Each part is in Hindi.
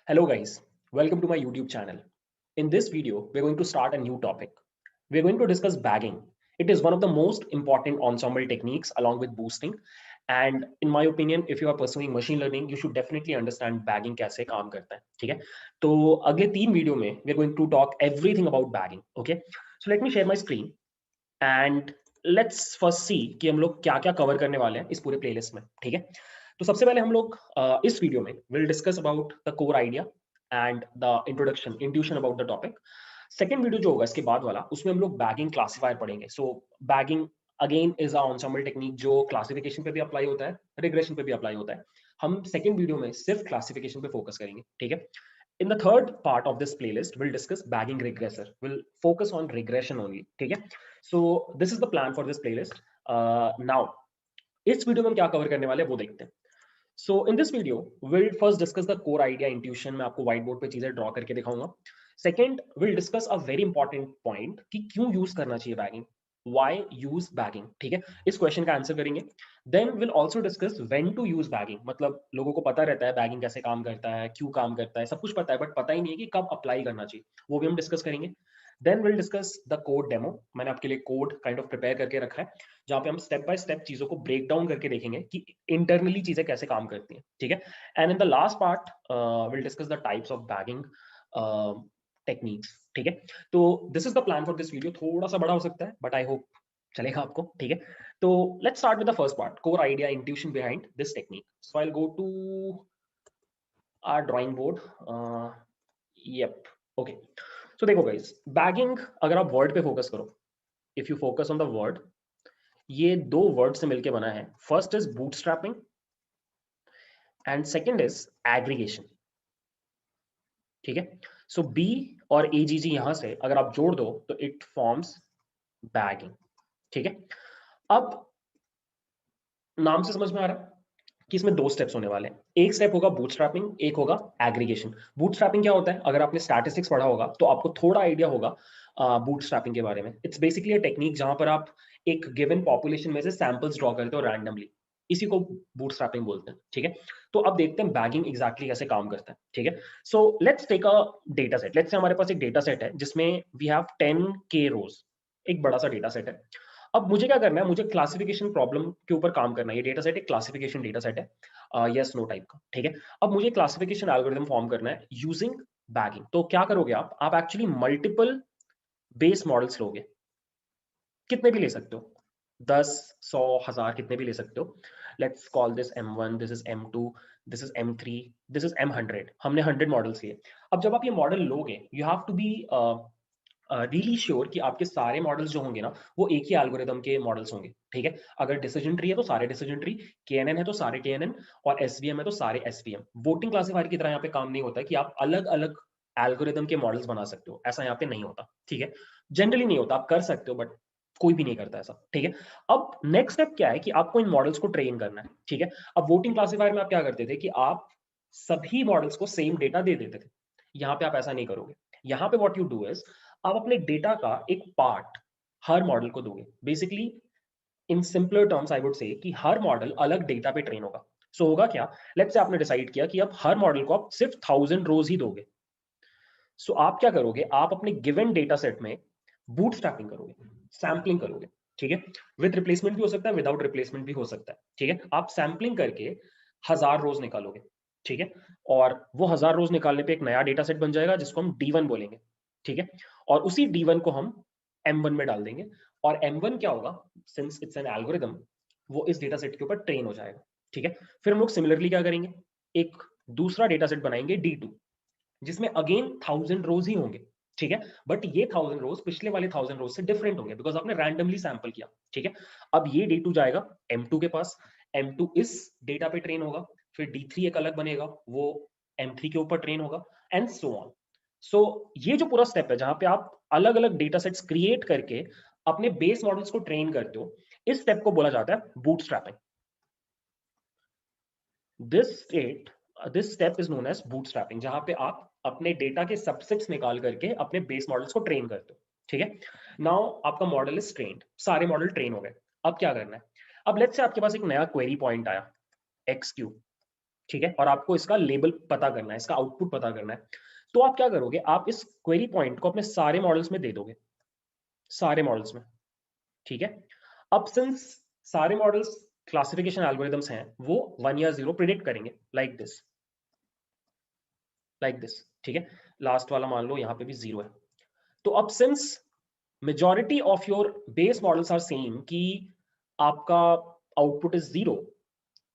Hello guys, welcome to my YouTube channel. In this video, we're going to start a new topic. We're going to discuss bagging. It is one of the most important ensemble techniques along with boosting. And in my opinion, if you are pursuing machine learning, you should definitely understand bagging कैसे काम करता है, ठीक है? तो अगले 3 वीडियो में we're going to talk everything about bagging, okay? So let me share my screen and let's first see कि हम लोग क्या-क्या कवर करने वाले हैं इस पूरे प्लेलिस्ट में, ठीक है? तो सबसे पहले हम लोग इस वीडियो में will discuss about the core idea and the introduction intuition about the topic. Second video जो होगा इसके बाद वाला उसमें हम लोग बैगिंग क्लासिफायर पढ़ेंगे। So bagging again is a ensemble technique जो क्लासिफिकेशन पे भी अप्लाई होता है, रिग्रेशन पे भी अप्लाई होता है। हम सेकंड वीडियो में सिर्फ क्लासिफिकेशन पे फोकस करेंगे, ठीक है? In the third part of this playlist, we'll discuss bagging regressor. We'll focus on regression only. ठीक है? So this is the plan for this playlist. Now इस वीडियो में हम क्या कवर करने वाले हैं वो देखते हैं। So in this video, we'll first discuss the core idea intuition. मैं आपको white board पे चीजें ड्रॉ करके दिखाऊंगा। Second, we'll discuss a very important point कि क्यों यूज करना चाहिए बैगिंग, why use bagging, ठीक है? इस क्वेश्चन का आंसर करेंगे। Then we'll also discuss when to use bagging, मतलब लोगों को पता रहता है बैगिंग कैसे काम करता है, क्यों काम करता है, सब कुछ पता है बट पता ही नहीं है कि कब अप्लाई करना चाहिए, वो भी हम डिस्कस करेंगे। Then we'll discuss the code demo. मैंने आपके लिए कोड काइंड ऑफ प्रिपेयर करके रखा है जहाँ पे हम स्टेप बाय स्टेप चीजों को ब्रेक डाउन करके देखेंगे कि इंटरनली चीजें कैसे काम करती हैं, ठीक है? And in the last part will discuss the types of bagging techniques, ठीक है? तो this is the plan for this video. थोड़ा सा बड़ा हो सकता है बट आई होप चलेगा आपको, ठीक है? तो let's start with the first part, core idea intuition behind this technique. So I will go to our drawing board. Yup, okay. So देखो गाइस, बैगिंग अगर आप वर्ड पे फोकस करो, if you focus on the word, ये दो वर्ड से मिलके बना है। First is bootstrapping and second is aggregation, ठीक है? सो बी और एजीजी यहां से अगर आप जोड़ दो तो इट फॉर्म्स बैगिंग, ठीक है? अब नाम से समझ में आ रहा है कि इसमें दो स्टेप्स होने वाले हैं। एक स्टेप होगा बूटस्ट्रैपिंग, एक होगा एग्रीगेशन। बूटस्ट्रैपिंग क्या होता है? अगर आपने स्टैटिस्टिक्स पढ़ा होगा तो आपको थोड़ा आइडिया होगा बूटस्ट्रैपिंग के बारे में। इट्स बेसिकली अ टेक्निक जहां पर आप एक गिवन पॉपुलेशन में से सैंपल्स ड्रॉ करते हो रैंडमली, इसी को बूटस्ट्रैपिंग बोलते हैं, ठीक है? तो अब देखते हैं बैगिंग एग्जैक्टली कैसे काम करता है, ठीक है? So let's take a data set. Let's say हमारे पास एक डेटा सेट है जिसमें वी हैव 10K रोज, एक बड़ा सा डेटा सेट है। अब मुझे क्या करना है, मुझे क्लासिफिकेशन प्रॉब्लम के ऊपर काम करना है। ये डेटा सेट एक क्लासिफिकेशन डेटा सेट है, यस नो टाइप का, ठीक है? अब मुझे क्लासिफिकेशन एल्गोरिथम फॉर्म करना है यूजिंग बैगिंग। तो क्या करोगे आप एक्चुअली मल्टीपल बेस मॉडल्स लोगे, कितने भी ले सकते हो, 10, 100, 1000, कितने भी ले सकते हो। Let's call this M1, this is M2, this is M3, this is M100। हमने 100 मॉडल्स लिए। अब जब आप ये मॉडल लोगे, you have to be really sure कि आपके सारे मॉडल्स जो होंगे ना वो एक ही एल्गोरिदम के मॉडल्स होंगे, ठीक है? अगर डिसीजन ट्री है तो सारे डिसीजन ट्री, केएनएन है तो सारे केएनएन, और एसवीएम है तो सारे एसवीएम। वोटिंग क्लासिफायर की तरह यहाँ पे काम नहीं होता कि आप अलग अलग एल्गोरिदम के मॉडल्स बना सकते हो, ऐसा यहाँ पे नहीं होता, ठीक है? जनरली नहीं होता, आप कर सकते हो बट कोई भी नहीं करता ऐसा, ठीक है? अब नेक्स्ट स्टेप क्या है कि आपको इन मॉडल्स को ट्रेन करना है, ठीक है? अब वोटिंग क्लासिफायर में आप क्या करते थे कि आप सभी मॉडल्स को सेम डेटा दे देते थे। यहाँ पे आप ऐसा नहीं करोगे। यहाँ पे व्हाट यू डू इज, आप अपने डेटा का एक पार्ट हर मॉडल को दोगे। Basically in simpler terms I would say कि हर मॉडल अलग डेटा पे ट्रेन होगा। सो होगा क्या, लेट्स से आपने डिसाइड किया कि अब हर मॉडल को आप सिर्फ 1000 रोज ही दोगे। सो आप क्या करोगे, आप अपने गिवन डेटा सेट में बूटस्ट्रैपिंग करोगे, सैम्पलिंग करोगे, ठीक है? विद रिप्लेसमेंट भी हो सकता है, विदाउट रिप्लेसमेंट भी हो सकता है, ठीक है? आप सैम्पलिंग करके 1000 रोज निकालोगे, ठीक है? और वो 1000 रोज निकालने पे एक नया डेटा सेट बन जाएगा जिसको हम D1 बोलेंगे, ठीक है? और उसी D1 को हम M1 में डाल देंगे, और M1 क्या होगा, सिंस इट्स एन एल्गोरिदम, वो इस डेटा सेट के ऊपर ट्रेन हो जाएगा, ठीक है? फिर हम लोग सिमिलरली क्या करेंगे, एक दूसरा डेटा सेट बनाएंगे D2, जिसमें अगेन 1000 रोज ही होंगे, ठीक है? बट ये 1000 रोज पिछले वाले 1000 रोज से डिफरेंट होंगे बिकॉज आपने रैंडमली सैंपल किया, ठीक है? अब ये D2 जाएगा M2 के पास, M2 इस डेटा पे ट्रेन होगा, फिर D3 एक अलग बनेगा, वो M3 के ऊपर ट्रेन होगा, एंड सो ऑन। सो ये जो पूरा स्टेप है जहां पे आप अलग अलग डेटा सेट्स क्रिएट करके अपने बेस मॉडल्स को ट्रेन करते हो, इस स्टेप को बोला जाता है bootstrapping. This state this step is known as bootstrapping, जहां पे आप अपने डेटा के सबसेट्स निकाल करके अपने बेस मॉडल्स को ट्रेन करते हो, ठीक है? नाउ आपका मॉडल इज ट्रेन्ड, सारे मॉडल ट्रेन हो गए। अब क्या करना है, अब लेट्स से आपके पास एक नया क्वेरी पॉइंट आया, एक्स क्यू, ठीक है, और आपको इसका लेबल पता करना है, इसका आउटपुट पता करना है। तो आप क्या करोगे, आप इस क्वेरी पॉइंट को अपने सारे मॉडल्स में दे दोगे, सारे मॉडल्स में। ठीक है, अब सिंस सारे मॉडल्स क्लासिफिकेशन एल्गोरिदम्स हैं, वो 1 या 0 प्रिडिक्ट करेंगे, लाइक दिस, लाइक दिस। ठीक है, लास्ट वाला मान लो यहाँ पे भी 0 है। तो अब since majority of your base models are same कि आपका आउटपुट इज 0,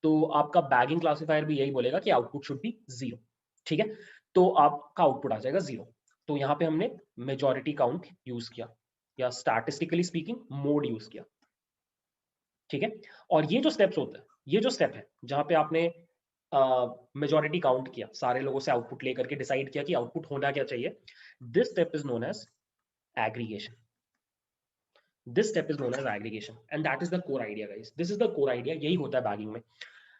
तो आपका बैगिंग क्लासिफायर भी यही बोलेगा कि आउटपुट शुड बी 0। ठीक है, तो आपका आउटपुट आ जाएगा 0। तो यहाँ पे हमने मेजॉरिटी काउंट यूज किया, या स्टैटिस्टिकली स्पीकिंग मोड यूज किया। ठीक है, और ये जो स्टेप्स होते हैं, ये जो स्टेप है जहां पे आपने मेजॉरिटी काउंट किया, सारे लोगों से आउटपुट लेकर के डिसाइड किया कि आउटपुट होना क्या चाहिए, this step is known as aggregation. This step is known as aggregation and that is the core idea guys, this is the core idea. यही होता है बैगिंग में।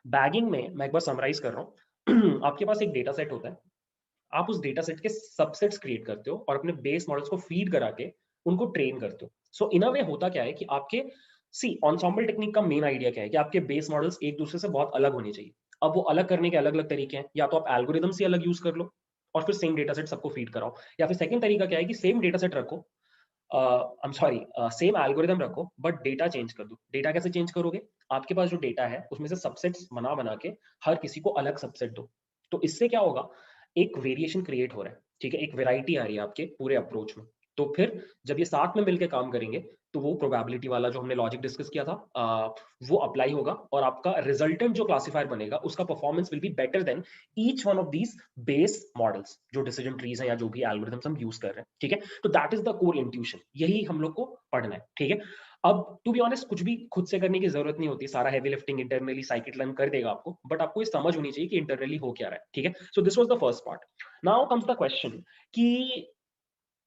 बैगिंग में मैं एक बार समराइज कर रहा हूँ आपके पास एक डेटा सेट होता है, आप उस डेटा सेट के सबसेट्स क्रिएट करते हो और अपने बेस मॉडल्स को फीड करा के उनको ट्रेन करते हो। सो इन अ वे होता क्या है कि आपके सी एंसेंबल टेक्निक का मेन आइडिया क्या है कि आपके बेस मॉडल्स एक दूसरे से बहुत अलग होने चाहिए। अब वो अलग करने के अलग अलग तरीके हैं, या तो आप एल्गोरिदम से अलग यूज कर लो और फिर सेम डेटा सेट सबको फीड कराओ, या फिर सेकंड तरीका क्या है कि सेम डेटा सेट रखो, I am sorry, same algorithm रखो बट डेटा चेंज कर दो। डेटा कैसे चेंज करोगे, आपके पास जो डेटा है उसमें से सबसेट्स बना बना के हर किसी को अलग सबसेट दो। तो इससे क्या होगा, एक वेरिएशन क्रिएट हो रहा है। ठीक है, एक वेराइटी आ रही है आपके पूरे अप्रोच में। तो फिर जब ये साथ में मिलकर काम करेंगे तो वो प्रोबेबिलिटी वाला जो हमने लॉजिक डिस्कस किया था वो अप्लाई होगा, और आपका रिजल्टेंट जो क्लासिफायर बनेगा उसका performance will be better than each one of these base models, जो डिसीजन ट्रीज हैं या जो भी एल्गोरिथम्स हम यूज कर रहे हैं। ठीक है, तो that is the core intuition, यही हम लोग को पढ़ना है। ठीक है, अब टू बी ऑनेस्ट कुछ भी खुद से करने की जरूरत नहीं होती, सारा heavy lifting internally scikit learn कर देगा आपको, बट आपको ये समझ होनी चाहिए कि इंटरनली हो क्या रहा है। ठीक है, so this was the first part. Now comes the question कि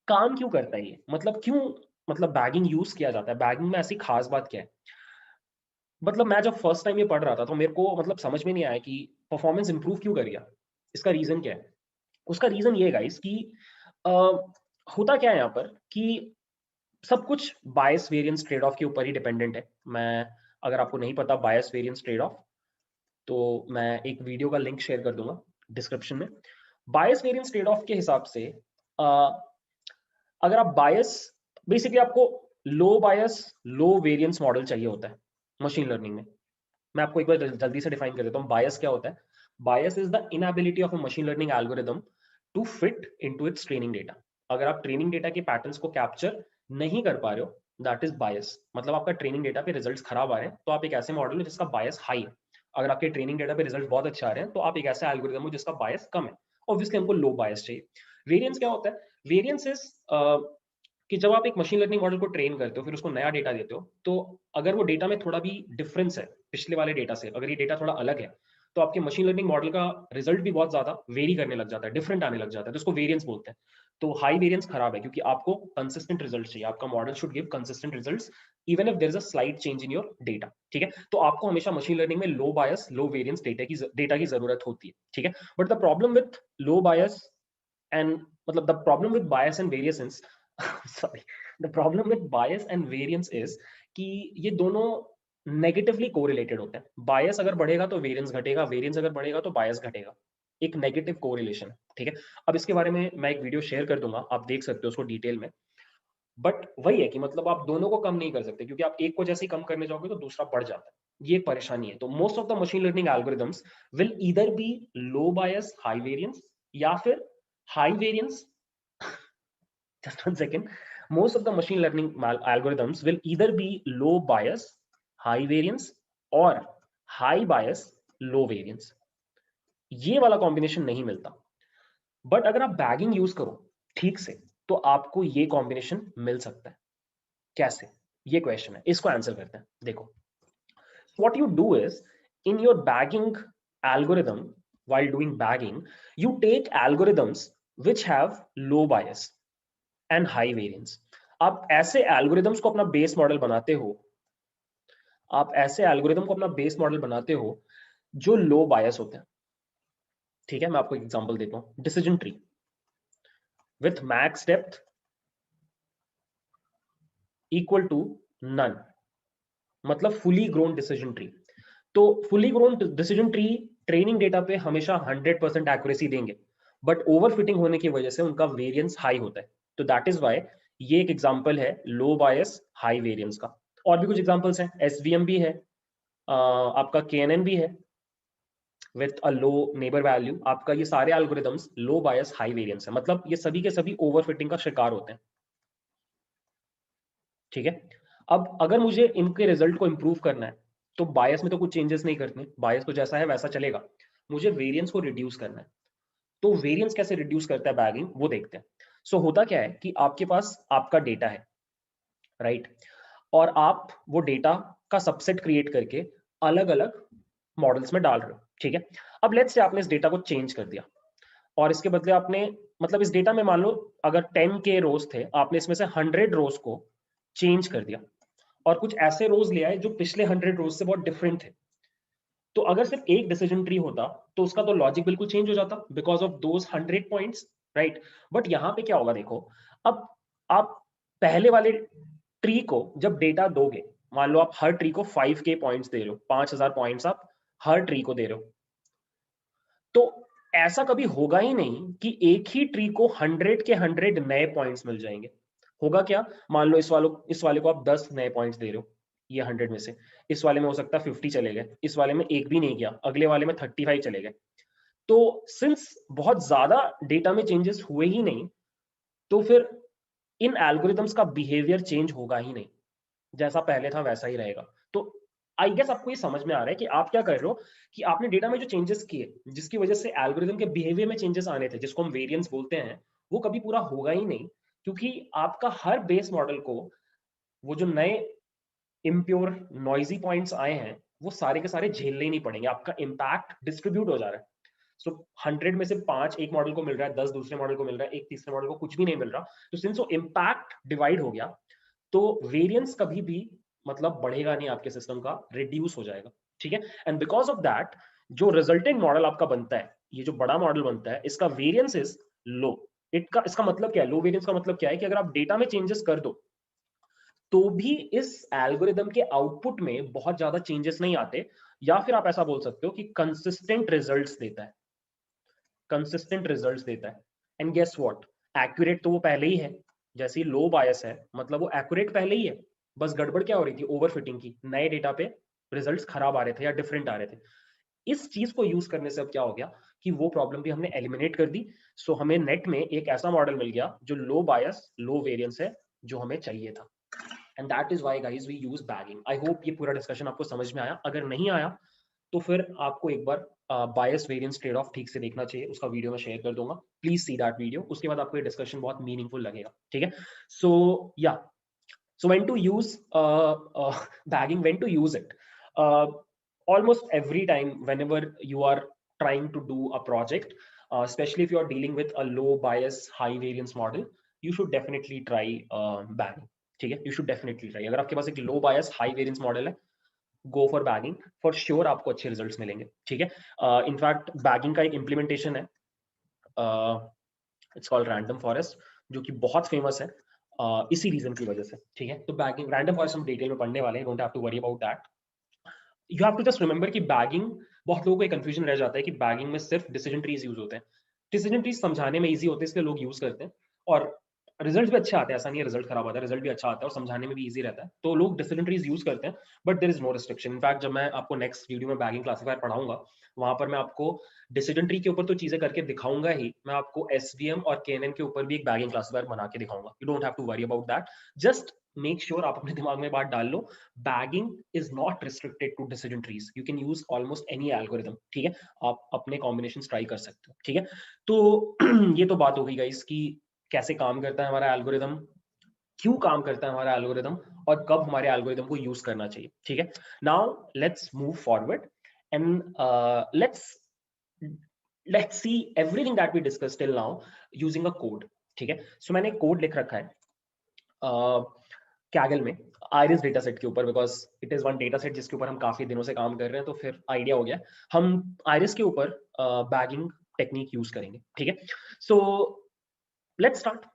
काम क्यों करता है ये, मतलब क्यों, मतलब बैगिंग यूज किया जाता है, बैगिंग में ऐसी खास बात क्या है। मतलब मैं जब फर्स्ट टाइम ये पढ़ रहा था तो मेरे को मतलब समझ में नहीं आया कि परफॉर्मेंस इंप्रूव क्यों कर गया, इसका रीजन क्या है। उसका रीजन ये गाइस कि अ, होता क्या है यहाँ पर कि सब कुछ बायस वेरिएंस ट्रेड ऑफ के ऊपर ही डिपेंडेंट है। मैं, अगर आपको नहीं पता बायस वेरिएंस ट्रेड ऑफ, तो मैं एक वीडियो का लिंक शेयर कर दूंगा डिस्क्रिप्शन में। बायस वेरिएंस ट्रेड ऑफ के हिसाब से अगर आप बायस, बेसिकली आपको लो बायस लो वेरिएंस मॉडल चाहिए होता है मशीन लर्निंग में। मैं आपको एक बार जल्दी से डिफाइन कर देता हूँ बायस क्या होता है। Bias is the inability of a machine learning algorithm to fit into its training data. अगर आप ट्रेनिंग डेटा के पैटर्न्स को कैप्चर नहीं कर पा रहे हो, दैट इज बायस। मतलब आपका ट्रेनिंग डेटा पे रिजल्ट्स खराब आ रहे हैं तो आप एक ऐसे मॉडल हो जिसका बायस हाई है। अगर आपके ट्रेनिंग डेटा पे रिजल्ट बहुत अच्छे आ रहे हैं तो आप एक ऐसा एल्गोरिदम हो जिसका बायस कम है। ऑब्वियसली हमको लो बायस चाहिए। वेरिएंस क्या होता है, वेरिएंस इज कि जब आप एक मशीन लर्निंग मॉडल को ट्रेन करते हो फिर उसको नया डेटा देते हो, तो अगर वो डेटा में थोड़ा भी डिफरेंस है पिछले वाले डेटा से, अगर ये डेटा थोड़ा अलग है, तो आपके मशीन लर्निंग मॉडल का रिजल्ट भी बहुत ज्यादा वेरी करने लग जाता है, डिफरेंट आने लग जाता है, तो उसको वेरिएंस बोलते हैं। तो हाई वेरिएंस खराब है क्योंकि आपको कंसिस्टेंट रिजल्ट चाहिए, आपका model should give consistent results even if there is a slight change in your data. ठीक है, तो आपको हमेशा मशीन लर्निंग में लो बायस लो वेरिएंस डेटा की जरूरत होती है। ठीक है, but the problem with low bias and, मतलब the problem with bias and variance sorry, the problem with bias and variance is कि ये दोनों नेगेटिवली कोरिलेटेड होते हैं। बायस अगर बढ़ेगा तो वेरिएंस घटेगा, वेरिएंस अगर बढ़ेगा तो बायस घटेगा, एक नेगेटिव कोरिलेशन। ठीक है, अब इसके बारे में मैं एक वीडियो शेयर कर दूंगा, आप देख सकते हो उसको डिटेल में। बट वही है कि मतलब आप दोनों को कम नहीं कर सकते, क्योंकि आप एक को जैसे ही कम करने जाओगे तो दूसरा बढ़ जाता है, ये एक परेशानी है। तो most of the machine learning algorithms will either be low bias high variance, या फिर high variance, just one second, most of the machine learning algorithms will either be low bias high variance or high bias low variance। ये वाला कॉम्बिनेशन नहीं मिलता, बट अगर आप बैगिंग यूज करो ठीक से तो आपको ये कॉम्बिनेशन मिल सकता है। कैसे, ये क्वेश्चन है, इसको आंसर करते हैं। देखो, what you do is in your bagging algorithm, while doing bagging you take algorithms which have low bias and high variance. आप ऐसे एल्गोरिदम्स को अपना बेस मॉडल बनाते हो, आप ऐसे एल्गोरिदम को अपना बेस मॉडल बनाते हो जो लो बायस होते हैं। ठीक है, मैं आपको एग्जांपल देता हूं, decision tree with max depth equal to none, मतलब फुली ग्रोन डिसीजन ट्री। तो fully grown decision tree training data पे हमेशा 100% एक्यूरेसी देंगे, बट ओवरफिटिंग होने की वजह से उनका वेरिएंस हाई होता है। तो दैट इज वाई ये एक एग्जांपल है लो बायस हाई वेरिएंस का। और भी कुछ एग्जांपल्स हैं, एसवीएम भी है, आपका केएनएन भी है with a low neighbour value. आपका ये सारे एल्गोरिदम्स लो बायस हाई वेरिएंस है, मतलब ये सभी के सभी ओवरफिटिंग का शिकार होते हैं। ठीक है, अब अगर मुझे इनके रिजल्ट को इंप्रूव करना है तो बायस में तो कुछ चेंजेस नहीं करने, बायस तो जैसा है वैसा चलेगा, मुझे वेरिएंस को रिड्यूस करना है। तो वेरिएंस कैसे रिड्यूस करता है बैगिंग, वो देखते हैं। सो होता क्या है कि आपके पास आपका डेटा है, राइट, और आप वो डेटा का सबसेट क्रिएट करके अलग अलग मॉडल्स में डाल रहे हो। ठीक है, अब लेट्स से आपने इस डेटा को चेंज कर दिया और इसके बदले आपने, मतलब इस डेटा में मान लो अगर 10 के रोज थे, आपने इसमें से 100 रोज को चेंज कर दिया और कुछ ऐसे रोज ले आए जो पिछले 100 रोज से बहुत डिफरेंट थे। तो अगर सिर्फ एक डिसीजन ट्री होता तो उसका तो लॉजिक बिल्कुल चेंज हो जाता because of those 100 points, right. But यहां पे क्या होगा देखो, अब आप पहले वाले ट्री को जब डेटा दोगे, मान लो आप हर ट्री को 5K पॉइंट्स दे रहे हो, 5000 पॉइंट्स आप हर ट्री को दे रहे हो, तो ऐसा कभी होगा ही नहीं कि एक ही ट्री को 100 के 100 नए पॉइंट्स मिल जाएंगे। होगा क्या, मान लो इस वाले को आप 10 नए पॉइंट्स दे रहे हो, ये 100 में से, इस वाले में हो सकता है 50 चले गए, इस वाले में एक भी नहीं गया, अगले वाले में 35 चले गए। तो सिंस बहुत ज्यादा डेटा में चेंजेस हुए ही नहीं, तो फिर इन एल्गोरिदम्स का बिहेवियर चेंज होगा ही नहीं, जैसा पहले था वैसा ही रहेगा। तो आई गेस आपको ये समझ में आ रहा है कि आप क्या कर रहे हो, कि आपने डेटा में जो चेंजेस किए जिसकी वजह से एल्गोरिदम के बिहेवियर में चेंजेस आने थे, जिसको हम वेरिएंस बोलते हैं, वो कभी पूरा होगा ही नहीं, क्योंकि आपका हर बेस मॉडल को वो जो नए इम्प्योर नॉइजी पॉइंट्स आए हैं वो सारे के सारे झेलने ही नहीं पड़ेंगे। आपका इम्पैक्ट डिस्ट्रीब्यूट हो जा रहा है। सो 100 में से 5 एक मॉडल को मिल रहा है, 10 दूसरे मॉडल को मिल रहा है, एक तीसरे मॉडल को कुछ भी नहीं मिल रहा। तो सिंस वो इम्पैक्ट डिवाइड हो गया, तो वेरिएंस कभी भी मतलब बढ़ेगा नहीं, आपके सिस्टम का रिड्यूस हो जाएगा। ठीक है, एंड बिकॉज ऑफ दैट जो रिजल्टेंट मॉडल आपका बनता है, ये जो बड़ा मॉडल बनता है, इसका वेरिएंस इज लो। इसका मतलब क्या है, लो वेरिएंस का मतलब क्या है कि अगर आप डेटा में चेंजेस कर दो तो भी इस एल्गोरिदम के आउटपुट में बहुत ज्यादा चेंजेस नहीं आते, या फिर आप ऐसा बोल सकते हो कि कंसिस्टेंट रिजल्ट्स देता है, कंसिस्टेंट रिजल्ट्स देता है। एंड गेस व्हाट, एक्यूरेट तो वो पहले ही है, जैसे ही लो बायस है मतलब वो एक्यूरेट पहले ही है। बस गड़बड़ क्या हो रही थी, ओवरफिटिंग की, नए डेटा पे रिजल्ट्स खराब आ रहे थे या डिफरेंट आ रहे थे। इस चीज को यूज करने से अब क्या हो गया कि वो प्रॉब्लम भी हमने एलिमिनेट कर दी। सो हमें नेट में एक ऐसा मॉडल मिल गया जो लो बायस लो वेरिएंस है, जो हमें चाहिए था। And that is why guys we use bagging. I hope ये पूरा डिस्कशन आपको समझ में आया। अगर नहीं आया तो फिर आपको एक बार बायस वेरिएंस ट्रेड ऑफ ठीक से देखना चाहिए, उसका वीडियो मैं शेयर कर दूंगा, प्लीज सी दैट वीडियो, उसके बाद आपको ये डिस्कशन बहुत मीनिंगफुल लगेगा। ठीक है, सो या, so when to use bagging, when to use it, almost every time whenever you are trying to do a project, especially if you are dealing with a low bias high variance model, you should definitely try bagging। ठीक है, you should definitely try। अगर आपके पास एक low bias high variance model है, go for bagging, for sure आपको अच्छे रिजल्ट्स मिलेंगे। ठीक है, इनफैक्ट बैगिंग का एक इम्प्लीमेंटेशन है, इट्स कॉल्ड रैंडम फॉरेस्ट, जो कि बहुत फेमस है इसी रीजन की वजह से। ठीक है, तो बैगिंग रैंडम फॉरेस्ट हम डिटेल में पढ़ने वाले हैं, don't have to worry about that. You have to just remember कि बैगिंग, बहुत लोगों को कंफ्यूजन रह जाता है कि बैगिंग में सिर्फ डिसीजन ट्रीज यूज होते हैं। डिसीजन ट्रीज समझाने में ईजी होते हैं इसलिए लोग यूज करते हैं, और रिजल्ट भी अच्छे आते हैं, ऐसा नहीं है रिजल्ट खराब आता है, रिजल्ट भी अच्छा आता है और समझाने में भी ईजी रहता है, तो लोग डिसीजन ट्रीज यूज करते हैं। But there is no restriction. In fact जब मैं आपको नेक्स्ट वीडियो में बैगिंग क्लासिफायर पढ़ाऊंगा, वहां पर मैं आपको डिसीजन ट्री के ऊपर तो चीजें करके दिखाऊंगा ही, मैं आपको एसवीएम और केएनएन के ऊपर भी एक बैगिंग क्लासिफायर बना के दिखाऊंगा। You don't have to worry about that. Just make sure आप अपने दिमाग में बात डाल लो, bagging is not restricted to decision trees, you can use almost any algorithm. ठीक है, आप अपने कॉम्बिनेशन ट्राई कर सकते हो। ठीक है, तो ये तो बात हो गई गाइस कि कैसे काम करता है हमारा एल्गोरिदम, क्यों काम करता है हमारा एल्गोरिदम, और कब हमारे एल्गोरिदम को यूज करना चाहिए। ठीक है, now let's move forward and let's see everything that we discuss till now using a code. ठीक है, सो मैंने कोड लिख रखा है कैगल में आयरिस डेटा सेट के ऊपर, because it is one data set जिसके ऊपर हम काफी दिनों से काम कर रहे हैं, तो फिर आइडिया हो गया हम आयरिस के ऊपर बैगिंग टेक्निक यूज करेंगे। ठीक है, सो लेट्स स्टार्ट।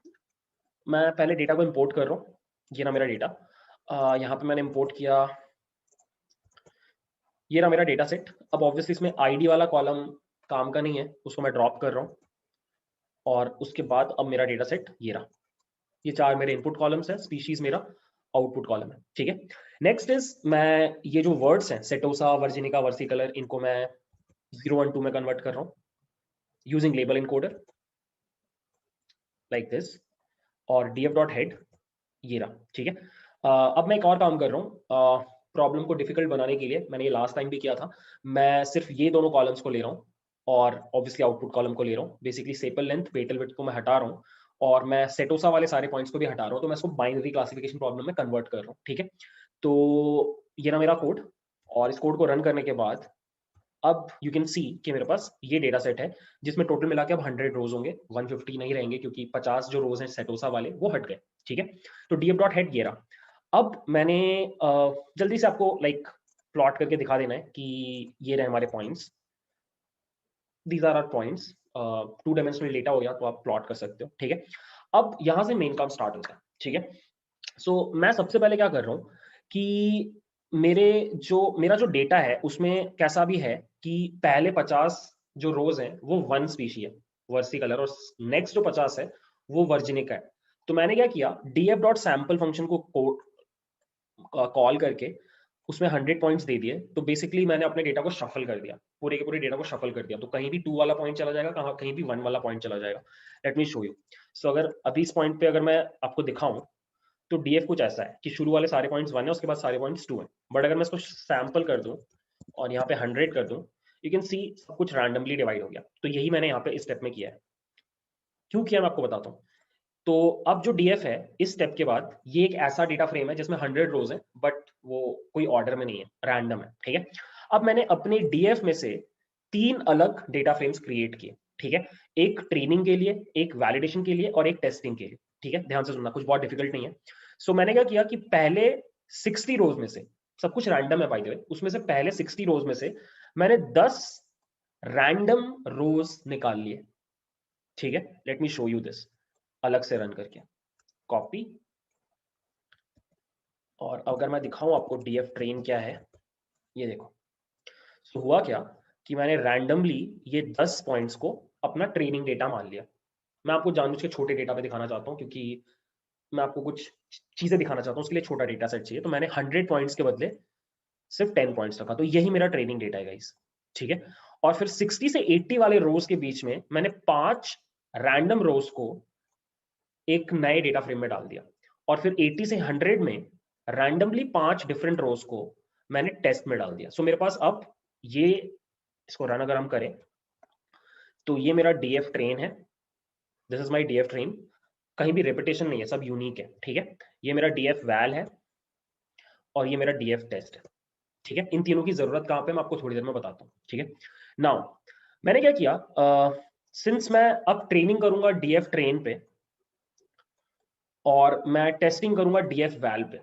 मैं पहले डेटा को इंपोर्ट कर रहा हूँ, ये ना मेरा डेटा, यहाँ पे मैंने इंपोर्ट किया ये रहा मेरा डेटा सेट। अब ऑब्वियसली इसमें आईडी वाला कॉलम काम का नहीं है, उसको मैं ड्रॉप कर रहा हूँ। और उसके बाद अब मेरा डेटा सेट ये रहा। ये 4 मेरे इनपुट कॉलम्स हैं, स्पीशीज मेरा आउटपुट कॉलम है, ठीक है। नेक्स्ट इज, मैं ये जो वर्ड्स हैं सेटोसा, वर्जिनिका, वर्सिकलर, इनको मैं 0 1 2 में कन्वर्ट कर रहा हूँ using label encoder like this. और df.head ये रहा, ठीक है। अब मैं एक और काम कर रहा हूँ, प्रॉब्लम को डिफिकल्ट बनाने के लिए। मैंने ये लास्ट टाइम भी किया था। मैं सिर्फ ये दोनों कॉलम्स को ले रहा हूँ और ऑब्वियसली आउटपुट कॉलम को ले रहा हूँ। Basically sepal length, petal width को मैं हटा रहा हूँ और मैं सेटोसा वाले सारे पॉइंट्स को भी हटा रहा हूँ। तो मैं इसको बाइनरी क्लासिफिकेशन प्रॉब्लम में कन्वर्ट कर रहा हूँ, ठीक है। तो ये ना मेरा कोड, और इस कोड को रन करने के बाद अब यू कैन सी कि मेरे पास ये डेटा सेट है जिसमें टोटल मिला के अब 100 रोज होंगे, 150 नहीं रहेंगे, क्योंकि 50 जो रोज हैं सेटोसा वाले वो हट गए, ठीक है। तो df.head ये रहा। अब मैंने जल्दी से आपको लाइक प्लॉट करके दिखा देना है कि ये रहे हमारे points, these are our points. 2 dimensional data हो गया तो आप प्लॉट कर सकते हो, ठीक है। अब यहां से मेन काम स्टार्ट होता है, ठीक है। सो मैं सबसे पहले क्या कर रहा हूँ कि मेरा जो डेटा है उसमें कैसा भी है कि पहले 50 जो रोज हैं वो वन स्पीशी है, वर्सी कलर, और नेक्स्ट जो 50 है वो वर्जिनिका है। तो मैंने क्या किया, df.sample फंक्शन को कॉल करके उसमें 100 पॉइंट्स दे दिए। तो बेसिकली मैंने अपने डेटा को शफल कर दिया, पूरे के पूरे डेटा को शफल कर दिया। तो कहीं भी 2 वाला पॉइंट चला जाएगा, कहीं भी 1 वाला पॉइंट चला जाएगा। Let me show you. So अगर अभी इस पॉइंट पे अगर मैं आपको दिखाऊं तो डीएफ कुछ ऐसा है कि शुरू वाले सारे पॉइंट्स 1 है, उसके बाद सारे पॉइंट्स 2 है। बट अगर मैं इसको सैंपल कर दूं और यहाँ पे 100 कर दूं, यू कैन सी सब कुछ रैंडमली डिवाइड हो गया। तो यही मैंने यहाँ पे इस स्टेप में किया है। क्यों किया मैं आपको बताता हूँ। तो अब जो डीएफ है इस स्टेप के बाद, ये एक ऐसा डेटा फ्रेम है जिसमें 100 रोज है, बट वो कोई ऑर्डर में नहीं है, रैंडम है, ठीक है। अब मैंने अपने डीएफ में से 3 अलग डेटा फ्रेम्स क्रिएट किए, ठीक है। एक ट्रेनिंग के लिए, एक वैलिडेशन के लिए और एक टेस्टिंग के लिए, ठीक है। ध्यान से सुनना, कुछ बहुत डिफिकल्ट नहीं है। सो मैंने क्या किया कि पहले 60 रोज में से, सब कुछ रैंडम है बाय द वे, उसमें से पहले 60 रोज में से मैंने 10 रैंडम रोज निकाल लिए, ठीक है। Late me show you this अलग से रन करके। कॉपी, और अगर मैं दिखाऊं आपको डीएफ ट्रेन क्या है, ये देखो। तो हुआ क्या कि मैंने रैंडमली ये 10 पॉइंट्स को अपना ट्रेनिंग डेटा मान लिया। मैं आपको जानबूझ के छोटे डेटा पे दिखाना चाहता हूँ, क्योंकि मैं आपको कुछ चीजें दिखाना चाहता हूँ, उसके लिए छोटा डेटा सेट चाहिए। तो मैंने 100 पॉइंट्स के बदले सिर्फ 10 पॉइंट्स रखा। तो यही मेरा ट्रेनिंग डेटा है गाइस, ठीक है। और फिर 60 से 80 वाले रोज के बीच में मैंने 5 रैंडम रोज को एक नए डेटा फ्रेम में डाल दिया। और फिर 80 से 100 में रैंडमली 5 डिफरेंट रोज को मैंने टेस्ट में डाल दिया। सो मेरे पास अब ये, इसको रन अगर हम करें तो ये मेरा डीएफ ट्रेन है। This is my DF train. कहीं भी रेपिटेशन नहीं है, सब यूनिक है, ठीक है। ये मेरा डीएफ वैल है और ये मेरा डीएफ टेस्ट है, ठीक है। इन तीनों की जरूरत कहां पे मैं आपको थोड़ी देर में बताता हूँ, ठीक है। नाउ मैंने क्या किया, सिंस मैं अब ट्रेनिंग करूंगा डीएफ ट्रेन पे और मैं टेस्टिंग करूंगा डीएफ वैल पे,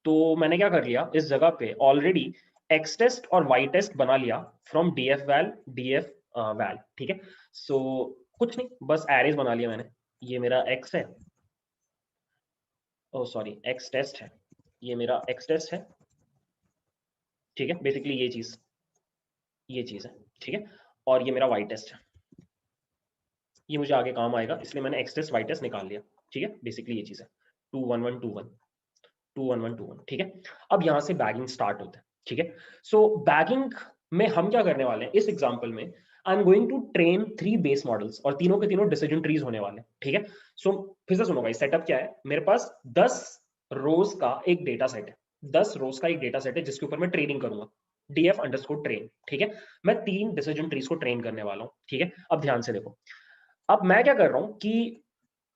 तो मैंने क्या कर लिया, इस जगह पे ऑलरेडी एक्स टेस्ट और वाई टेस्ट बना लिया from DF val, DF val, ठीक है। सो कुछ नहीं, बस एरेज बना लिया मैंने। ये मेरा एक्स है, ओ सॉरी एक्स टेस्ट है, ये मेरा एक्स टेस्ट है, ठीक है। बेसिकली ये चीज है, ठीक है। और ये मेरा वाई टेस्ट है, ये मुझे आगे काम आएगा, इसलिए मैंने एक्स टेस्ट वाई टेस्ट निकाल लिया, ठीक है। बेसिकली ये चीज है 2 1 1 2 1 2 1 1 2 1, ठीक है। अब यहां से बैगिंग स्टार्ट होता है, ठीक है। सो बैगिंग में हम क्या करने वाले हैं, इस एग्जांपल में I am going to train 3 base models और तीनों के तीनों डिसीजन ट्रीज होने वाले हैं, ठीक है। सो फिर से सुनो भाई, सेटअप क्या है, मेरे पास 10 रोज का एक डेटा सेट है, 10 रोज का एक डेटा सेट है जिसके ऊपर मैं ट्रेनिंग करूंगा, df अंडरस्कोर ट्रेन, ठीक है। मैं 3 डिसीजन ट्रीज को ट्रेन करने वाला हूं, ठीक है। अब ध्यान से देखो, अब मैं क्या कर रहा हूं कि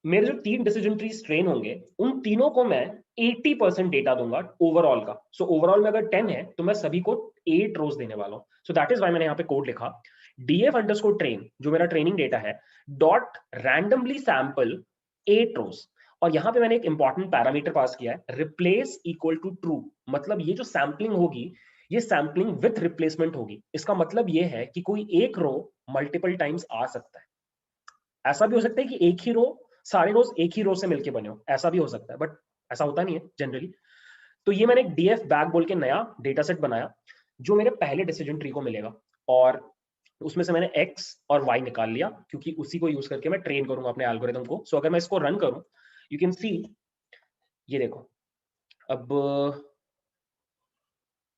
मेरे जो 3 डिसीजन ट्रीज ट्रेन होंगे उन तीनों को मैं 80% डेटा दूंगा ओवरऑल का। सो ओवरऑल में अगर 10 है तो मैं सभी को 8 रोज देने वाला हूं। सो दैट इज व्हाई मैंने यहाँ पे कोड लिखा df अंडरस्कोर ट्रेन, जो मेरा ट्रेनिंग डेटा है, डॉट रैंडमली सैंपल 8 रोज। और यहाँ पे मैंने एक इंपॉर्टेंट पैरामीटर पास किया है, रिप्लेस इक्वल टू ट्रू। मतलब ये जो सैंपलिंग होगी, ये सैंपलिंग विथ रिप्लेसमेंट होगी। इसका मतलब ये है कि कोई एक रो मल्टीपल टाइम्स आ सकता है। ऐसा भी हो सकता है कि एक ही रो, सारे रोज एक ही रो से मिलके बने हो, ऐसा भी हो सकता है, बट ऐसा होता नहीं है जनरली। तो ये मैंने एक डीएफ बैग बोल के नया डेटा सेट बनाया जो मेरे पहले डिसीजन ट्री को मिलेगा, और उसमें से मैंने x और y निकाल लिया क्योंकि उसी को यूज करके मैं ट्रेन करूंगा अपने एल्गोरिथम को। सो अगर मैं इसको रन करूं, यू कैन सी, ये देखो, अब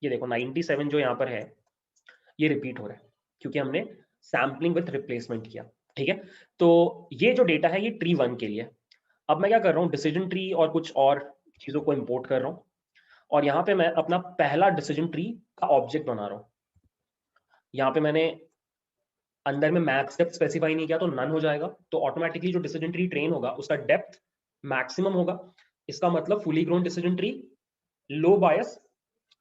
ये देखो 97 जो यहाँ पर है ये रिपीट हो रहा है क्योंकि हमने सैम्पलिंग विथ रिप्लेसमेंट किया। ठीक है, तो ये जो डेटा है ये ट्री 1 के लिए। अब मैं क्या कर रहा हूँ, डिसीजन ट्री और कुछ और चीजों को इंपोर्ट कर रहा हूँ, और यहाँ पे मैं अपना पहला डिसीजन ट्री का ऑब्जेक्ट बना रहा हूँ। यहाँ पे मैंने अंदर में मैक्स डेप्थ स्पेसिफाई नहीं किया तो नन हो जाएगा, तो ऑटोमेटिकली जो डिसीजन ट्री ट्रेन होगा उसका डेप्थ मैक्सिमम होगा। इसका मतलब फुली ग्रोन डिसीजन ट्री लो बायस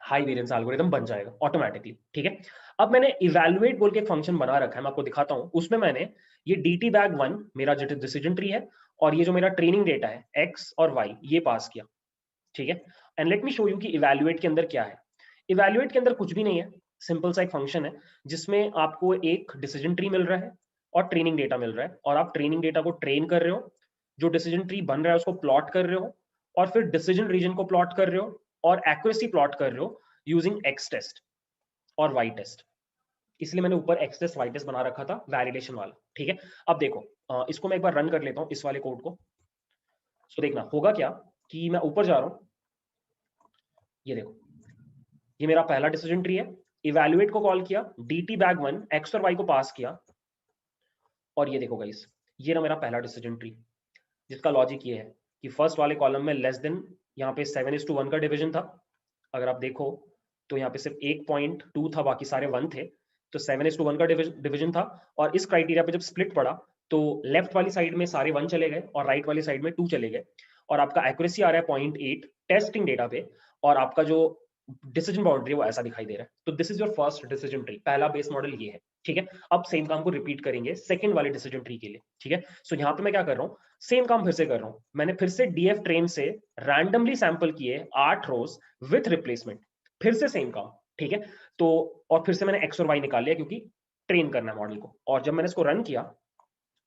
हाई वेरिएंस एल्गोरिथम बन जाएगा ऑटोमेटिकली। ठीक है, अब मैंने इवैल्यूएट बोल के एक फंक्शन बना रखा है, मैं आपको दिखाता हूं। उसमें मैंने ये dt बैग 1 मेरा जो डिसीजन ट्री है, और ये जो मेरा ट्रेनिंग डेटा है x और y ये पास किया। ठीक है, and let me show you कि इवैल्यूएट के अंदर क्या है। इवैल्यूएट के अंदर कुछ भी नहीं है, सिंपल सा एक फंक्शन है जिसमें आपको एक डिसीजन ट्री मिल रहा है और ट्रेनिंग डेटा मिल रहा है, और आप ट्रेनिंग डेटा को ट्रेन कर रहे हो, जो डिसीजन ट्री बन रहा है उसको प्लॉट कर रहे हो, और फिर डिसीजन रीजन को प्लॉट कर रहे हो, और एक्यूरेसी प्लॉट कर रहे हो यूजिंग एक्स टेस्ट और वाई टेस्ट। इसलिए मैंने ऊपर एक्स टेस्ट वाई टेस्ट बना रखा था वैलिडेशन वाला। ठीक है, अब देखो, इसको मैं एक बार रन कर लेता हूँ इस वाले कोड को। सो देखना होगा क्या कि मैं ऊपर जा रहा हूँ, ये देखो, ये मेरा पहला डिसीजन ट्री है। इवैल्यूएट को कॉल किया, dt बैग 1 एक्स और वाई को पास किया, और ये देखो गाइस, ये ना मेरा पहला डिसीजन ट्री, जिसका लॉजिक ये है कि फर्स्ट वाले कॉलम में लेस देन, यहाँ पे 7:1 का डिवीजन था। अगर आप देखो तो यहाँ पे सिर्फ 1.2 था, बाकी सारे 1 थे, तो 7:1 का डिवीजन था। और इस क्राइटेरिया पे जब स्प्लिट पड़ा तो लेफ्ट वाली साइड में सारे 1 चले गए और राइट वाली साइड में 2 चले गए, और आपका एक्यूरेसी आ रहा है 0.8 टेस्टिंग डेटा पे, और आपका जो डिसीजन बाउंड्री वो ऐसा दिखाई दे रहा है। तो this is your first decision tree, पहला बेस मॉडल ये है। ठीक है, अब सेम काम को रिपीट करेंगे सेकंड वाले डिसीजन ट्री के लिए। ठीक है, सो यहाँ पे मैं क्या कर रहा हूँ, सेम काम फिर से कर रहा हूँ। मैंने फिर से डीएफ ट्रेन से रैंडमली सैंपल किए 8 रोज विथ रिप्लेसमेंट, फिर से सेम काम। ठीक है, तो और फिर से मैंने एक्स और वाई निकाल लिया क्योंकि ट्रेन करना है मॉडल को। और जब मैंने इसको रन किया,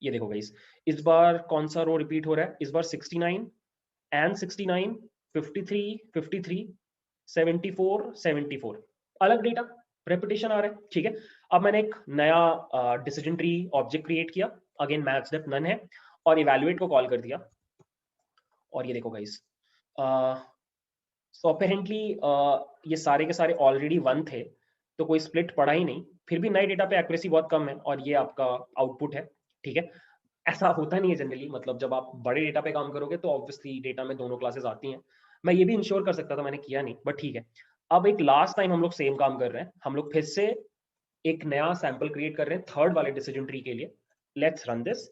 ये देखो गाइस, इस बार कौन सा रो रिपीट हो रहा है, इस बार 69 एंड 69, 53, 53, 74, 74, अलग डेटा, रेपिटेशन आ रहा है। ठीक है, अब मैंने एक नया डिसीजन ट्री ऑब्जेक्ट क्रिएट किया, अगेन मैक्स डेप्थ नन है, और इवैल्यूएट को कॉल कर दिया, और ये देखो गाइस, सो अपेरेंटली ये सारे के सारे ऑलरेडी 1 थे, तो कोई स्प्लिट पड़ा ही नहीं। फिर भी नए डेटा पे एक्यूरेसी बहुत कम है, और ये आपका आउटपुट है। ठीक है, ऐसा होता नहीं है जनरली, मतलब जब आप बड़े डेटा पे काम करोगे तो ऑब्वियसली डेटा में दोनों क्लासेस आती हैं। मैं ये भी इंश्योर कर सकता था, मैंने किया नहीं, बट ठीक है। अब एक लास्ट टाइम हम लोग सेम काम कर रहे हैं, हम लोग फिर से एक नया सैंपल क्रिएट कर रहे हैं थर्ड वाले डिसीजन ट्री के लिए। Let's run this,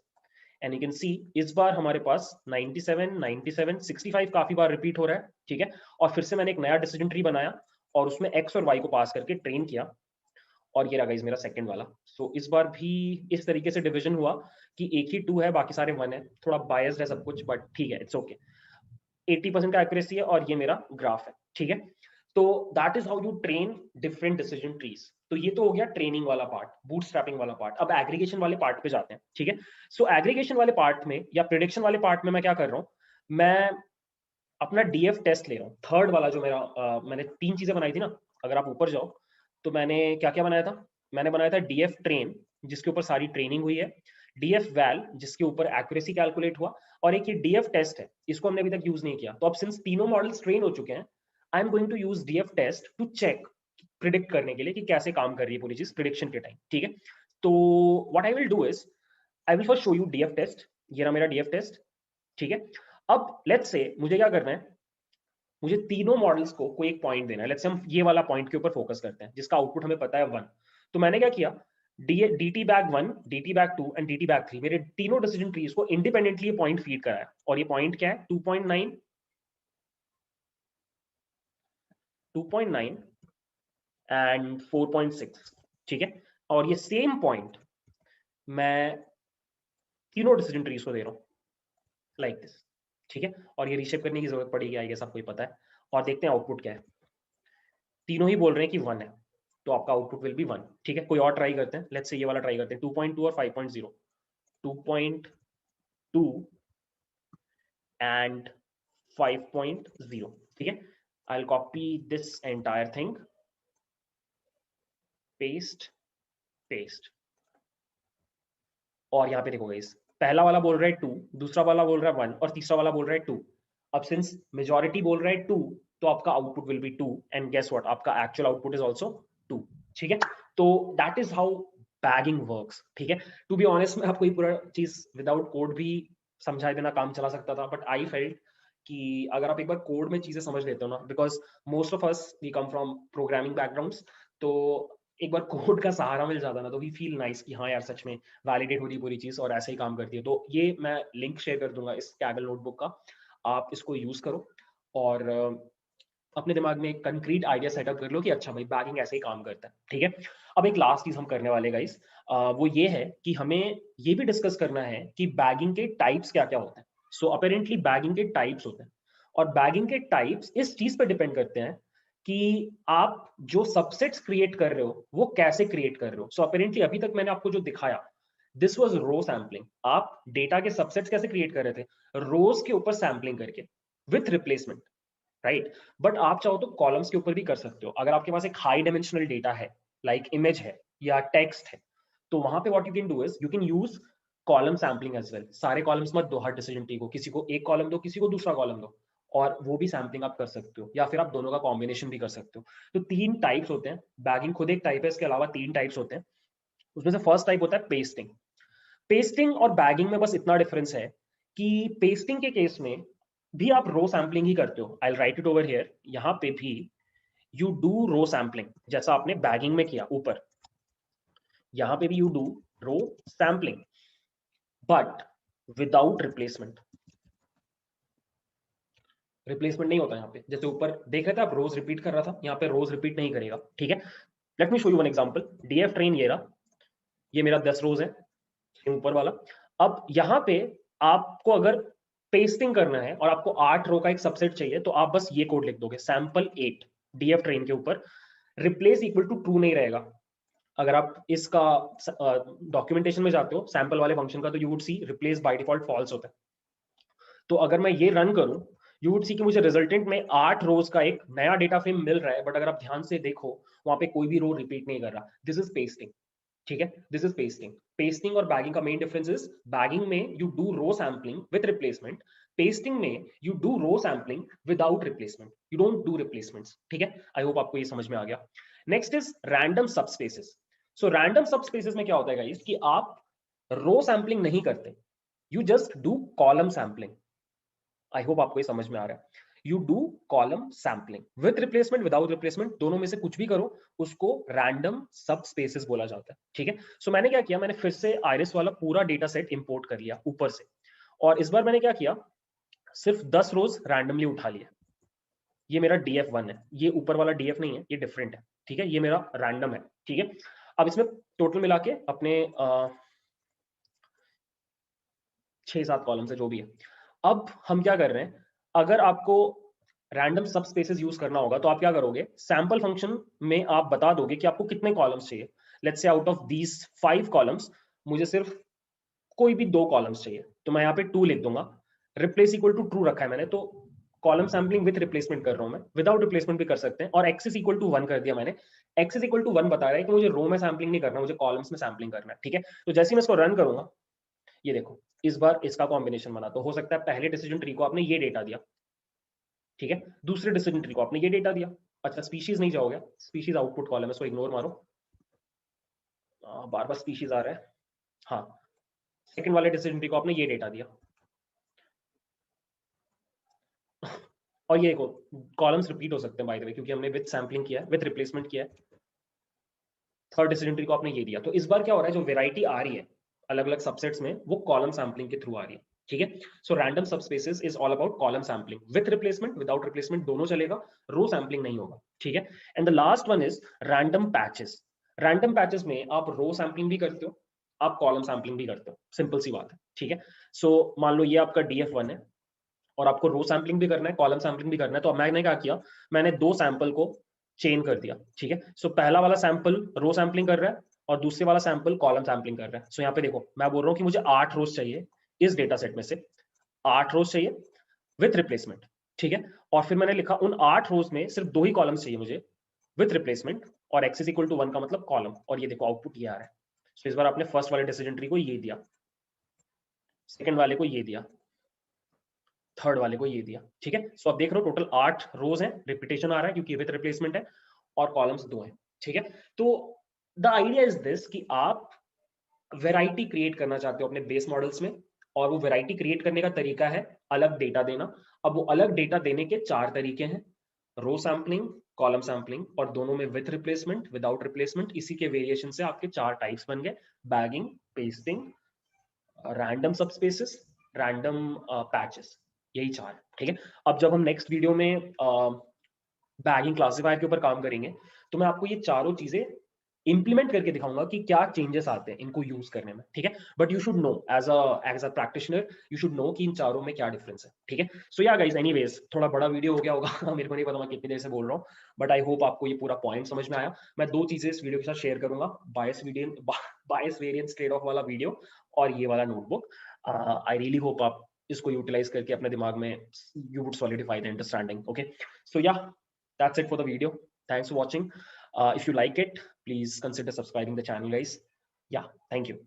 and you can see इस बार हमारे पास 97, 97, 65 काफी बार रिपीट हो रहा है। ठीक है, और फिर से मैंने एक नया डिसीजन ट्री बनाया और उसमें एक्स और वाई को पास करके ट्रेन किया, और ये रहा गाइस मेरा सेकंड वाला। सो इस बार भी इस तरीके से डिवीजन हुआ कि एक ही 2 है, बाकी सारे 1 है। थोड़ा बायस्ड है सब कुछ, बट ठीक है, इट्स ओके। 80% का एक्यूरेसी है, और ये मेरा ग्राफ है। ठीक है, तो that is how you train different decision trees. तो ये तो हो गया ट्रेनिंग वाला पार्ट, बूटस्ट्रैपिंग वाला पार्ट। अब एग्रीगेशन वाले पार्ट पे जाते हैं। ठीक है, सो एग्रीगेशन वाले पार्ट में या प्रिडिक्शन वाले पार्ट में मैं क्या कर रहा हूँ, मैं अपना डीएफ टेस्ट ले रहा हूँ, थर्ड वाला जो मेरा मैंने 3 चीजें बनाई थी ना। अगर आप ऊपर जाओ तो मैंने क्या क्या बनाया था, मैंने बनाया था डीएफ ट्रेन जिसके ऊपर सारी ट्रेनिंग हुई है, डीएफ वैल जिसके ऊपर एक्यूरेसी कैलकुलेट हुआ, और एक ये डीएफ टेस्ट है, इसको हमने अभी तक यूज नहीं किया। तो अब सिंस तीनों मॉडल्स ट्रेन हो चुके हैं, I am going to use DF test to check, predict करने के लिए कि कैसे काम कर रही है पूरी चीज प्रिडिक्शन के टाइम। ठीक है, तो what I will do is I will first show you DF test. ये रहा मेरा डीएफ टेस्ट। ठीक है, अब लेट्स से मुझे क्या करना है, मुझे तीनों मॉडल्स को कोई एक पॉइंट देना है। लेट्स से हम ये वाला पॉइंट के ऊपर फोकस करते हैं जिसका आउटपुट हमें पता है 1। तो मैंने क्या किया, dt bag 1, dt bag 2 and dt bag 3, मेरे तीनों डिसीजन ट्रीज को इंडिपेंडेंटली पॉइंट फीड कराया, और ये पॉइंट क्या है, 2.9, 2.9 एंड 4.6। ठीक है, और ये सेम पॉइंट मैं तीनों डिसीजन ट्रीज को दे रहा हूँ लाइक दिस। ठीक है, और ये रीशेप करने की जरूरत पड़ेगी, आई गेस आपको ही पता है। और देखते हैं आउटपुट क्या है। तीनों ही बोल रहे हैं कि 1 है, तो आपका आउटपुट विल बी 1। ठीक है, कोई और ट्राई करते हैं, लेट्स से ये वाला ट्राई करते हैं, 2.2 और 5.0, 2.2 एंड 5.0। ठीक है, I will copy this entire thing paste paste, और यहाँ पे देखो गाइस, पहला वाला बोल रहा है 2, दूसरा वाला बोल रहा है 1 और तीसरा वाला बोल रहा है 2। अब सिंस मेजॉरिटी बोल रहा है 2, तो आपका output will be 2 and guess what, आपका एक्चुअल आउटपुट इज आल्सो 2। ठीक है, तो that is how bagging works. ठीक है, टू बी ऑनेस्ट मैं आपको ये पूरा चीज विदाउट कोड भी समझाए देना काम चला सकता था, बट आई फेल्ट कि अगर आप एक बार कोड में चीजें समझ लेते हो ना, because most of us we come from programming backgrounds, तो एक बार कोड का सहारा मिल जाता ना तो वी फील नाइस कि हाँ यार सच में वैलिडेट हो रही पूरी चीज और ऐसे ही काम करती है। तो ये मैं लिंक शेयर कर दूंगा इस कैगल नोटबुक का, आप इसको यूज करो और अपने दिमाग में एक कंक्रीट आइडिया सेटअप कर लो कि अच्छा भाई बैगिंग ऐसे ही काम करता है। ठीक है, अब एक लास्ट चीज हम करने वाले गाइस, वो ये है कि हमें ये भी डिस्कस करना है कि बैगिंग के टाइप्स क्या क्या होते हैं। सो अपेरेंटली बैगिंग के टाइप्स होते हैं, और बैगिंग के टाइप्स इस चीज पे डिपेंड करते हैं कि आप जो सबसेट्स क्रिएट कर रहे हो वो कैसे क्रिएट कर रहे हो। सो अपेरेंटली अभी तक मैंने आपको जो दिखाया दिस वाज रो सैम्पलिंग। आप डेटा के सबसेट्स कैसे क्रिएट कर रहे थे, रोज के ऊपर सैम्पलिंग करके विथ रिप्लेसमेंट, राइट। बट आप चाहो तो कॉलम्स के ऊपर भी कर सकते हो। अगर आपके पास एक हाई डायमेंशनल डेटा है, लाइक इमेज है या टेक्स्ट है, तो वहां पे what you can do is you can use column sampling as well. सारे कॉलम्स मत दो हर डिसीजन ट्री को, किसी को एक कॉलम दो, किसी को दूसरा कॉलम दो, और वो भी सैम्पलिंग आप कर सकते हो, या फिर आप दोनों का कॉम्बिनेशन भी कर सकते हो। तो 3 टाइप्स होते हैं, बैगिंग खुद एक टाइप है, इसके अलावा 3 टाइप्स होते हैं। उसमें से फर्स्ट टाइप होता है पेस्टिंग। पेस्टिंग और बैगिंग में बस इतना डिफरेंस है कि पेस्टिंग के केस में भी आप रो सैम्पलिंग ही करते हो। I will write it over here, यहां पे भी यू डू रो सैम्पलिंग जैसा आपने बैगिंग में किया ऊपर, यहां पे भी you do row sampling but without replacement. Replacement नहीं होता यहाँ पे, जैसे ऊपर देख रहे थे आप रोज रिपीट कर रहा था, यहाँ पे रोज रिपीट नहीं करेगा। ठीक है, late me show you one example. DF train ये रहा, ये मेरा 10 रोज है ऊपर वाला। अब यहाँ पे आपको अगर पेस्टिंग करना है और आपको 8 रो का एक सबसेट चाहिए, तो आप बस ये कोड लिख दोगे सैंपल 8 डीएफ ट्रेन के ऊपर, रिप्लेस इक्वल टू ट्रू नहीं रहेगा। अगर आप इसका डॉक्यूमेंटेशन में जाते हो सैंपल वाले फंक्शन का, तो you would see replace by default false होता है। तो अगर मैं ये रन करूं, यू वुड सी कि मुझे रिजल्टेंट में 8 रोज का एक नया डेटा फ्रेम मिल रहा है, बट अगर आप ध्यान से देखो वहां पे कोई भी रो रिपीट नहीं कर रहा। This is pasting. ठीक है, दिस इज पेस्टिंग। पेस्टिंग और बैगिंग का मेन डिफरेंस इज बैगिंग में you do row sampling with replacement, pasting में you do row sampling without replacement, you don't do replacements. ठीक है, आई होप आपको ये समझ में आ गया। Next is random subspaces. So random subspaces में क्या होता है गाइस कि आप रो सैम्पलिंग नहीं करते, you just do column sampling. I hope आपको ये समझ में आ रहा है। You do column sampling with replacement without replacement, दोनों में से कुछ भी करो, उसको रैंडम सब स्पेसेस बोला जाता है। ठीक है, सो मैंने क्या किया, मैंने फिर से आइरिस वाला पूरा डेटा सेट इंपोर्ट कर लिया ऊपर से, और इस बार मैंने क्या किया, सिर्फ 10 रोज रैंडमली उठा लिया। ये मेरा DF1 है, ये ऊपर वाला DF नहीं है, ये डिफरेंट है। ठीक है, ये मेरा रैंडम है। ठीक है, अब इसमें टोटल मिला के अपने 6-7 कॉलम है जो भी है। अब हम क्या कर रहे हैं, अगर आपको रैंडम सब स्पेसेस यूज करना होगा तो आप क्या करोगे, सैंपल फंक्शन में आप बता दोगे कि आपको कितने कॉलम्स चाहिए। Let's say out of these 5 columns मुझे सिर्फ कोई भी 2 कॉलम्स चाहिए, तो मैं यहाँ पे 2 लिख दूंगा। रिप्लेस इक्वल टू ट्रू रखा है मैंने, तो कॉलम सैम्पलिंग विथ रिप्लेसमेंट कर रहा हूं मैं, विदाउट रिप्लेसमेंट भी कर सकते हैं। और एक्सेस इक्वल टू 1 कर दिया मैंने। एक्सेस इक्वल टू 1 बता रहा है कि मुझे रो में सैम्पलिंग नहीं करना, मुझे कॉलम्स में सैम्पलिंग करना है। ठीक है, तो जैसे ही मैं इसको रन करूंगा, ये देखो इस बार इसका कॉम्बिनेशन बना, तो हो सकता है पहले डिसीजन ट्री को आपने ये डेटा दिया, ठीक है, दूसरे डिसीजन ट्री को आपने ये डेटा दिया। अच्छा, स्पीशीज नहीं जाओगे, स्पीशीज आउटपुट कॉलम है, इसको इग्नोर मारो, बार बार स्पीशीज आ रहा है। हाँ, सेकंड वाले डिसीजन ट्री को आपने ये डेटा दिया और ये देखो कॉलम्स रिपीट हो सकते हैं बाय द वे, क्योंकि हमने विद सैम्पलिंग किया है, विद रिप्लेसमेंट किया है। थर्ड डिसीजन ट्री को आपने ये दिया, तो इस बार क्या हो रहा है, जो वेराइटी आ रही है अलग अलग सबसेट्स में, वो कॉलम सैम्पलिंग के थ्रू आ रही है। ठीक है, so random subspaces is all about column sampling with replacement, without replacement दोनों चलेगा, रो सैम्पलिंग नहीं होगा। ठीक है, and the last one is random patches. Random patches में आप रो सैम्पलिंग भी करते हो, आप कॉलम सैम्पलिंग भी करते हो, सिंपल सी बात है। ठीक है, सो मान लो ये आपका DF1 है और आपको रो सैम्पलिंग भी करना है, कॉलम सैम्पलिंग भी करना है, तो मैंने क्या किया, मैंने 2 सैंपल को चेन कर दिया। ठीक है, सो पहला वाला सैंपल रो सैम्पलिंग कर रहा है और दूसरे वाला सैंपल कॉलम सैम्पलिंग कर रहा है। सो यहाँ पे देखो मैं बोल रहा हूँ कि मुझे 8 रोज चाहिए, इस डेटा सेट में से 8 रोज चाहिए विथ रिप्लेसमेंट। ठीक है, और फिर मैंने लिखा उन 8 रोज में सिर्फ 2 ही कॉलम्स चाहिए मुझे विथ रिप्लेसमेंट, और x इज इक्वल टू 1 का मतलब कॉलम, और ये देखो आउटपुट ये आ रहा है। सो इस बार आपने फर्स्ट वाले डिसीजन ट्री को ये दिया, सेकंड वाले को ये दिया, थर्ड वाले को ये दिया, ठीक है। सो आप देख रहे हो टोटल 8 रोज हैं, रिपीटेशन आ रहा है क्योंकि विद रिप्लेसमेंट है, और कॉलम्स 2 हैं, ठीक है। तो द आइडिया इज दिस कि आप वैरायटी क्रिएट करना चाहते हो अपने बेस मॉडल्स में, और वो वैरायटी क्रिएट करने का तरीका है अलग डेटा देना। अब वो अलग डेटा देने के 4 तरीके हैं, रो सैम्पलिंग, कॉलम सैम्पलिंग, और दोनों में विथ रिप्लेसमेंट, विदाउट रिप्लेसमेंट। इसी के वेरिएशन से आपके 4 टाइप्स बन गए, bagging, pasting, random subspaces, random patches, यही 4, ठीक है। अब जब हम नेक्स्ट वीडियो में बैगिंग क्लासिफायर के ऊपर काम करेंगे, तो मैं आपको ये चारों चीजें इंप्लीमेंट करके दिखाऊंगा कि क्या चेंजेस आते हैं इनको यूज करने में, ठीक है। But you should know as a practitioner, you should know कि इन चारों में क्या डिफरेंस है, ठीक है। सो या गाइस, एनीवेज थोड़ा बड़ा वीडियो हो गया होगा मेरे को नहीं पता मैं कितनी देर से बोल रहा हूँ, बट आई होप आपको ये पूरा पॉइंट समझ में आया। मैं 2 चीजें इस वीडियो के साथ शेयर करूंगा, बायस वेरिएंस ट्रेड ऑफ वाला वीडियो और ये वाला नोटबुक। आई रियली होप आप इसको यूटिलाइज करके अपने दिमाग में you would solidify the understanding, okay. So ya, that's it for the video. Thanks for watching. If you like it, please consider subscribing the channel, guys. Yeah, thank you.